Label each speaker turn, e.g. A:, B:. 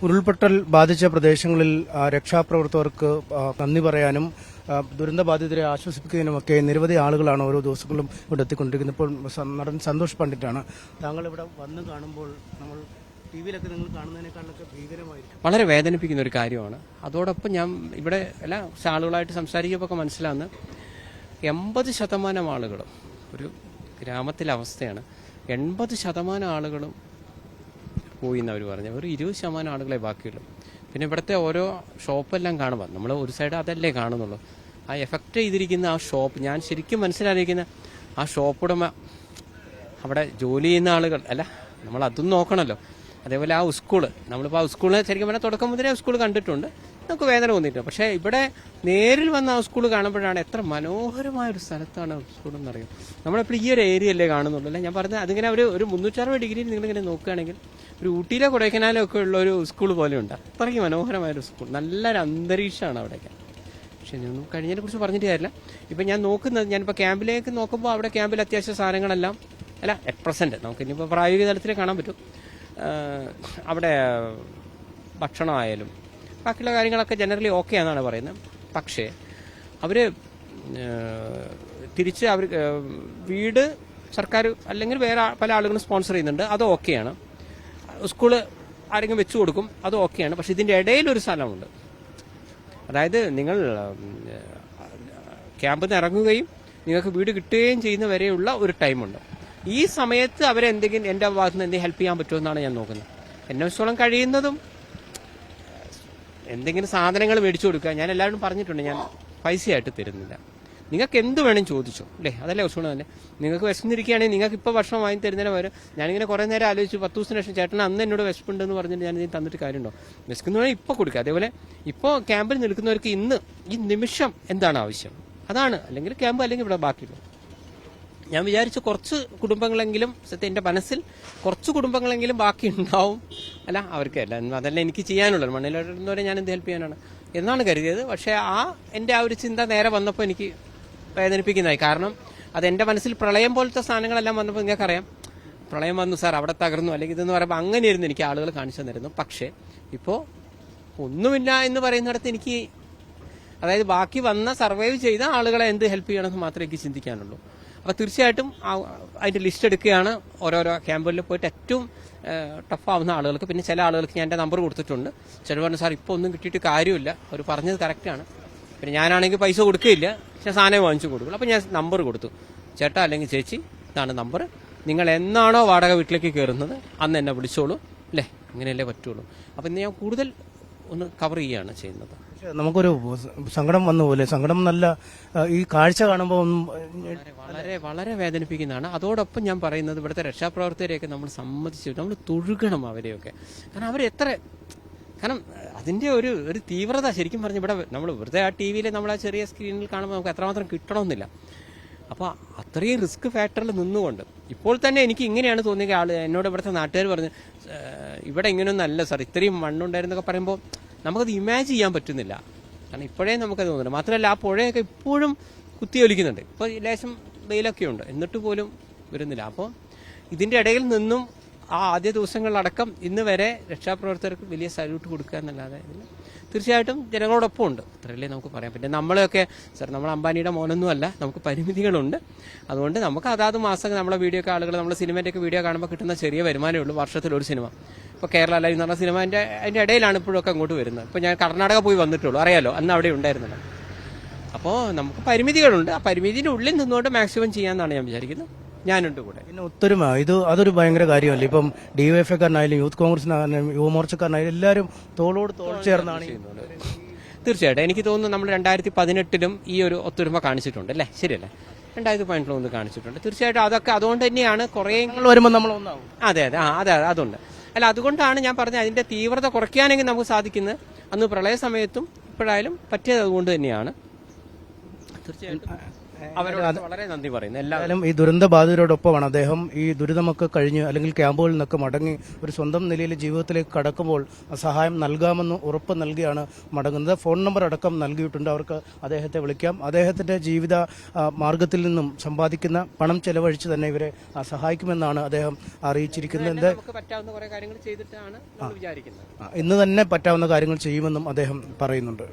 A: ഉരുൾപൊട്ടൽ ബാധിച്ച പ്രദേശങ്ങളിൽ രക്ഷാപ്രവർത്തകർക്ക് നന്ദി പറയാനും ദുരന്തബാധിതരെ ആശ്വസിപ്പിക്കാനുമൊക്കെ നിരവധി ആളുകളാണ് ഓരോ ദിവസങ്ങളും ഇവിടെ എത്തിക്കൊണ്ടിരിക്കുന്നത്. ഇപ്പോൾ നടൻ സന്തോഷ് പണ്ഡിറ്റാണ്. താങ്കൾ ഇവിടെ വന്ന് കാണുമ്പോൾ നമ്മൾ ടിവിയിലൊക്കെ നിങ്ങൾ കാണുന്നതിനേക്കാളൊക്കെ ഭീകരമായിരിക്കും.
B: വളരെ വേദനിപ്പിക്കുന്ന ഒരു കാര്യമാണ്. അതോടൊപ്പം ഞാൻ ഇവിടെ എല്ലാ ആളുകളായിട്ട് സംസാരിക്കുമ്പോൾ മനസ്സിലാകുന്ന 80% ആളുകളും ഒരു ഗ്രാമത്തിലെ അവസ്ഥയാണ്. 80% ആളുകളും പോയി എന്നവർ പറഞ്ഞു. ഒരു 20% ആളുകളെ ബാക്കിയുള്ളൂ. പിന്നെ ഇവിടുത്തെ ഓരോ ഷോപ്പെല്ലാം കാണുമ്പോൾ നമ്മൾ ഒരു സൈഡ് അതല്ലേ കാണുന്നുള്ളൂ. ആ എഫക്റ്റ് ചെയ്തിരിക്കുന്ന ആ ഷോപ്പ്, ഞാൻ ശരിക്കും മനസ്സിലായിരിക്കുന്ന ആ ഷോപ്പുടമ, അവിടെ ജോലി ചെയ്യുന്ന ആളുകൾ അല്ല, നമ്മൾ അതും നോക്കണമല്ലോ. അതേപോലെ ആ സ്കൂള്, നമ്മളിപ്പോൾ ആ സ്കൂളിനെ ശരിക്കും പറഞ്ഞാൽ തുടക്കം മുതലേ ആ സ്കൂൾ കണ്ടിട്ടുണ്ട്, നമുക്ക് വേദന തോന്നിയിട്ടുണ്ട്. പക്ഷേ ഇവിടെ നേരിൽ വന്ന ആ സ്കൂൾ കാണുമ്പോഴാണ് എത്ര മനോഹരമായ ഒരു സ്ഥലത്താണ് സ്കൂളെന്ന് അറിയാം. നമ്മളെപ്പോൾ ഈ ഒരു ഏരിയയല്ലേ കാണുന്നുള്ളൂ അല്ലേ. ഞാൻ പറഞ്ഞത് അതിങ്ങനെ ഒരു 360 ഡിഗ്രിയിൽ നിങ്ങളിങ്ങനെ നോക്കുകയാണെങ്കിൽ ഒരു ഊട്ടിയിലോ കൊടൈക്കനാലോ ഒക്കെ ഉള്ള ഒരു സ്കൂൾ പോലെ ഉണ്ട്. അത്രയ്ക്ക് മനോഹരമായൊരു സ്കൂൾ, നല്ലൊരു അന്തരീക്ഷമാണ് അവിടെയൊക്കെ. പക്ഷേ ഞാനൊന്നും കഴിഞ്ഞതിനെ കുറിച്ച് പറഞ്ഞിട്ട് കാര്യമില്ല. ഇപ്പം ഞാൻ നോക്കുന്നത്, ഞാനിപ്പോൾ ക്യാമ്പിലേക്ക് നോക്കുമ്പോൾ അവിടെ ക്യാമ്പിൽ അത്യാവശ്യ സാധനങ്ങളെല്ലാം അല്ല അറ്റ് പ്രസൻറ്റ് നമുക്ക് ഇനിയിപ്പോൾ പ്രായോഗിക തലത്തിൽ കാണാൻ പറ്റും. അവിടെ ഭക്ഷണമായാലും ബാക്കിയുള്ള കാര്യങ്ങളൊക്കെ ജനറലി ഓക്കെ ആണെന്നാണ് പറയുന്നത്. പക്ഷേ അവർ തിരിച്ച് അവർ വീട് സർക്കാർ അല്ലെങ്കിൽ വേറെ പല ആളുകളും സ്പോൺസർ ചെയ്യുന്നുണ്ട്, അത് ഓക്കെയാണ്. സ്കൂള് ആരെങ്കിലും വെച്ചു കൊടുക്കും, അത് ഓക്കെയാണ്. പക്ഷെ ഇതിൻ്റെ ഇടയിലൊരു സ്ഥലമുണ്ട്. അതായത് നിങ്ങൾ ക്യാമ്പിൽ നിന്ന് ഇറങ്ങുകയും നിങ്ങൾക്ക് വീട് കിട്ടുകയും ചെയ്യുന്ന വരെയുള്ള ഒരു ടൈമുണ്ട്. ഈ സമയത്ത് അവരെന്തെങ്കിലും എൻ്റെ ഭാഗത്ത് നിന്ന് എന്തെങ്കിലും ഹെൽപ്പ് ചെയ്യാൻ പറ്റുമെന്നാണ് ഞാൻ നോക്കുന്നത്. എന്നെ വെച്ചോളം കഴിയുന്നതും എന്തെങ്കിലും സാധനങ്ങൾ മേടിച്ചു കൊടുക്കുക. ഞാൻ എല്ലാവരും പറഞ്ഞിട്ടുണ്ട്, ഞാൻ പൈസയായിട്ട് തരുന്നില്ല. നിങ്ങൾക്ക് എന്ത് വേണം ചോദിച്ചോ അല്ലേ, അതല്ലേ കുറച്ചുകൂടെ തന്നെ. നിങ്ങൾക്ക് വിശന്നിരിക്കുകയാണെങ്കിൽ നിങ്ങൾക്ക് ഇപ്പോൾ ഭക്ഷണം വാങ്ങി തരുന്നതിന് വരെ ഞാനിങ്ങനെ കുറേ നേരം ആലോചിച്ചു. 10 ദിവസത്തിന് ശേഷം ചേട്ടൻ അന്ന് എന്നോട് വിശപ്പുണ്ടെന്ന് പറഞ്ഞിട്ട് ഞാൻ ഇതിന് തന്നിട്ട് കാര്യമുണ്ടോ? വിശക്കുന്നവരെ ഇപ്പോൾ കൊടുക്കുക. അതേപോലെ ഇപ്പോൾ ക്യാമ്പിൽ നിൽക്കുന്നവർക്ക് ഇന്ന് ഈ നിമിഷം എന്താണ് ആവശ്യം, അതാണ്. അല്ലെങ്കിൽ ക്യാമ്പ് അല്ലെങ്കിൽ ഇവിടെ ബാക്കിയുള്ളൂ. ഞാൻ വിചാരിച്ചു കുറച്ച് കുടുംബങ്ങളെങ്കിലും, സത്യം എൻ്റെ മനസ്സിൽ കുറച്ച് കുടുംബങ്ങളെങ്കിലും ബാക്കി ഉണ്ടാവും. അല്ല അവർക്ക് അല്ല, അതല്ല എനിക്ക് ചെയ്യാനുള്ളത്. മണ്ണിലിടുന്നവരെ ഞാൻ എന്ത് ഹെൽപ്പ് ചെയ്യാനാണ് എന്നാണ് കരുതിയത്. പക്ഷേ എൻ്റെ ആ ഒരു ചിന്ത നേരെ വന്നപ്പോൾ എനിക്ക് വേദനിപ്പിക്കുന്നതായി. കാരണം അതെൻ്റെ മനസ്സിൽ പ്രളയം പോലത്തെ സാധനങ്ങളെല്ലാം വന്നപ്പോൾ നിങ്ങൾക്കറിയാം, പ്രളയം വന്നു സാർ അവിടെ തകർന്നു അല്ലെങ്കിൽ ഇതെന്ന് പറയുമ്പോൾ അങ്ങനെയായിരുന്നു എനിക്ക് ആളുകൾ കാണിച്ചു തന്നിരുന്നു. പക്ഷേ ഇപ്പോൾ ഒന്നുമില്ല എന്ന് പറയുന്നിടത്ത് എനിക്ക്, അതായത് ബാക്കി വന്ന സർവൈവ് ചെയ്ത ആളുകളെ എന്ത് ഹെൽപ്പ് ചെയ്യണമെന്ന് മാത്രമേ എനിക്ക് ചിന്തിക്കാനുള്ളൂ. അപ്പോൾ തീർച്ചയായിട്ടും അതിൻ്റെ ലിസ്റ്റ് എടുക്കുകയാണ്. ഓരോരോ ക്യാമ്പുകളിൽ പോയിട്ട് ഏറ്റവും ടഫാവുന്ന ആളുകൾക്ക്, പിന്നെ ചില ആളുകൾക്ക് ഞാൻ എൻ്റെ നമ്പർ കൊടുത്തിട്ടുണ്ട്. ചില പറഞ്ഞു സാർ ഇപ്പോൾ ഒന്നും കിട്ടിയിട്ട് കാര്യമില്ല, അവർ പറഞ്ഞത് കറക്റ്റാണ്. പിന്നെ ഞാനാണെങ്കിൽ പൈസ കൊടുക്കുകയില്ല, പക്ഷേ സാധനം വാങ്ങിച്ചു കൊടുക്കുള്ളൂ. അപ്പോൾ ഞാൻ നമ്പർ കൊടുത്തു, ചേട്ടാ അല്ലെങ്കിൽ ചേച്ചി ഇതാണ് നമ്പർ, നിങ്ങൾ എന്നാണോ വാടക വീട്ടിലേക്ക് കയറുന്നത് അന്ന് എന്നെ വിളിച്ചോളൂ അല്ലേ, അങ്ങനെയല്ലേ പറ്റുള്ളൂ. അപ്പോൾ ഇന്ന് ഞാൻ കൂടുതൽ ഒന്ന് കവർ ചെയ്യുകയാണ് ചെയ്യുന്നത്.
A: നമുക്കൊരു സങ്കടം വന്നു പോലെ, സങ്കടം നല്ല ഈ കാഴ്ച കാണുമ്പോൾ
B: വളരെ വളരെ വേദനിപ്പിക്കുന്നതാണ്. അതോടൊപ്പം ഞാൻ പറയുന്നത് ഇവിടുത്തെ രക്ഷാപ്രവർത്തകരെയൊക്കെ നമ്മൾ സമ്മതിച്ചു, നമ്മൾ തൊഴുകണം അവരെയൊക്കെ. കാരണം അതിൻ്റെ ഒരു തീവ്രത ശരിക്കും പറഞ്ഞ് ഇവിടെ നമ്മൾ വെറുതെ ആ ടി വിയിൽ നമ്മൾ ആ ചെറിയ സ്ക്രീനിൽ കാണുമ്പോൾ നമുക്ക് എത്രമാത്രം കിട്ടണമെന്നില്ല. അപ്പോൾ അത്രയും റിസ്ക് ഫാക്ടറിൽ നിന്നുകൊണ്ട് ഇപ്പോൾ തന്നെ എനിക്ക് ഇങ്ങനെയാണ് തോന്നിയ ആൾ എന്നോട് ഇവിടുത്തെ നാട്ടുകാർ പറഞ്ഞു, ഇവിടെ ഇങ്ങനെയൊന്നും അല്ല സാർ, ഇത്രയും മണ്ണുണ്ടായിരുന്നൊക്കെ പറയുമ്പോൾ നമുക്കത് ഇമാജിൻ ചെയ്യാൻ പറ്റുന്നില്ല. കാരണം ഇപ്പോഴേ നമുക്കത് തോന്നുന്നുണ്ട്. മാത്രമല്ല ആ പുഴയൊക്കെ ഇപ്പോഴും കുത്തിയൊലിക്കുന്നുണ്ട്. ഇപ്പോൾ ലേശം വെയിലൊക്കെ ഉണ്ട്, എന്നിട്ട് പോലും വരുന്നില്ല. അപ്പോൾ ഇതിൻ്റെ ഇടയിൽ നിന്നും ആ ആദ്യ ദിവസങ്ങളിലടക്കം ഇന്ന് വരെ രക്ഷാപ്രവർത്തകർക്ക് വലിയ സല്യൂട്ട് കൊടുക്കുക എന്നല്ലാതെ തീർച്ചയായിട്ടും ജനങ്ങളോടൊപ്പം ഉണ്ട്, അത്രയല്ലേ നമുക്ക് പറയാം. പിന്നെ നമ്മളെയൊക്കെ സാർ, നമ്മൾ അംബാനിയുടെ മോനൊന്നും അല്ല, നമുക്ക് പരിമിതികളുണ്ട്. അതുകൊണ്ട് നമുക്ക് അതാത് മാസം നമ്മളെ വീഡിയോ ഒക്കെ ആളുകൾ നമ്മുടെ സിനിമേൻ്റെയൊക്കെ വീഡിയോ കാണുമ്പോൾ കിട്ടുന്ന ചെറിയ വരുമാനമേ ഉള്ളൂ. വർഷത്തിലൊരു സിനിമ, ഇപ്പോൾ കേരള ലൈവ് എന്ന് പറഞ്ഞ സിനിമ അതിൻ്റെ ഇടയിലാണ് ഇപ്പോഴൊക്കെ അങ്ങോട്ട് വരുന്നത്. ഇപ്പോൾ ഞാൻ കർണാടക പോയി വന്നിട്ടുള്ളൂ, അറിയാലോ, അന്ന് അവിടെ ഉണ്ടായിരുന്നില്ല. അപ്പോൾ നമുക്ക് പരിമിതികളുണ്ട്. ആ പരിമിതിയുടെ ഉള്ളിൽ നിന്നുകൊണ്ട് മാക്സിമം ചെയ്യാമെന്നാണ് ഞാൻ വിചാരിക്കുന്നത്. ഞാനുണ്ട് കൂടെ.
A: പിന്നെ ഒത്തൊരുമ, അതൊരു ഭയങ്കര കാര്യമല്ലേ. ഇപ്പം DYFIക്കാരനായാലും യൂത്ത് കോൺഗ്രസിനായാലും യുവമോർച്ചക്കാരനായാലും എല്ലാവരും തോളോട് തോൾ ചേർന്നാണ് ചെയ്യുന്നത്.
B: തീർച്ചയായിട്ടും എനിക്ക് തോന്നുന്നു നമ്മൾ 2018 ഈ ഒരു ഒത്തൊരുമ കാണിച്ചിട്ടുണ്ട് അല്ലേ, ശരിയല്ലേ? 2018 കാണിച്ചിട്ടുണ്ട്. തീർച്ചയായിട്ടും അതൊക്കെ അതുകൊണ്ട് തന്നെയാണ് കുറേ
A: വരുമ്പോൾ നമ്മൾ ഒന്നാവും.
B: അതെ അതുണ്ട്. അല്ല, അതുകൊണ്ടാണ് ഞാൻ പറഞ്ഞത് അതിന്റെ തീവ്രത കുറയ്ക്കാനെങ്കിൽ നമുക്ക് സാധിക്കുന്നത്. അന്ന് പ്രളയ സമയത്തും ഇപ്പോഴായാലും പറ്റിയത് അതുകൊണ്ട് തന്നെയാണ്. തീർച്ചയായിട്ടും അവരോട് വളരെ നന്ദി പറയുന്നു.
A: എന്തായാലും ഈ ദുരന്ത ബാധിതരോടൊപ്പമാണ് അദ്ദേഹം. ഈ ദുരിതമൊക്കെ കഴിഞ്ഞ് അല്ലെങ്കിൽ ക്യാമ്പുകളിൽ നിന്നൊക്കെ മടങ്ങി ഒരു സ്വന്തം നിലയിൽ ജീവിതത്തിലേക്ക് കടക്കുമ്പോൾ സഹായം നൽകാമെന്ന് ഉറപ്പ് നൽകിയാണ് മടങ്ങുന്നത്. ഫോൺ നമ്പർ അടക്കം നൽകിയിട്ടുണ്ട്. അവർക്ക് അദ്ദേഹത്തെ വിളിക്കാം. അദ്ദേഹത്തിന്റെ ജീവിത മാർഗത്തിൽ നിന്നും സമ്പാദിക്കുന്ന പണം ചെലവഴിച്ച് തന്നെ ഇവരെ സഹായിക്കുമെന്നാണ് അദ്ദേഹം അറിയിച്ചിരിക്കുന്നത്.
B: നമുക്ക് പറ്റാവുന്ന കുറെ കാര്യങ്ങൾ ചെയ്തിട്ടാണ് നമ്മൾ വിചാരിക്കുന്നത്.
A: ഇന്ന് തന്നെ പറ്റാവുന്ന കാര്യങ്ങൾ ചെയ്യുമെന്നും അദ്ദേഹം പറയുന്നുണ്ട്.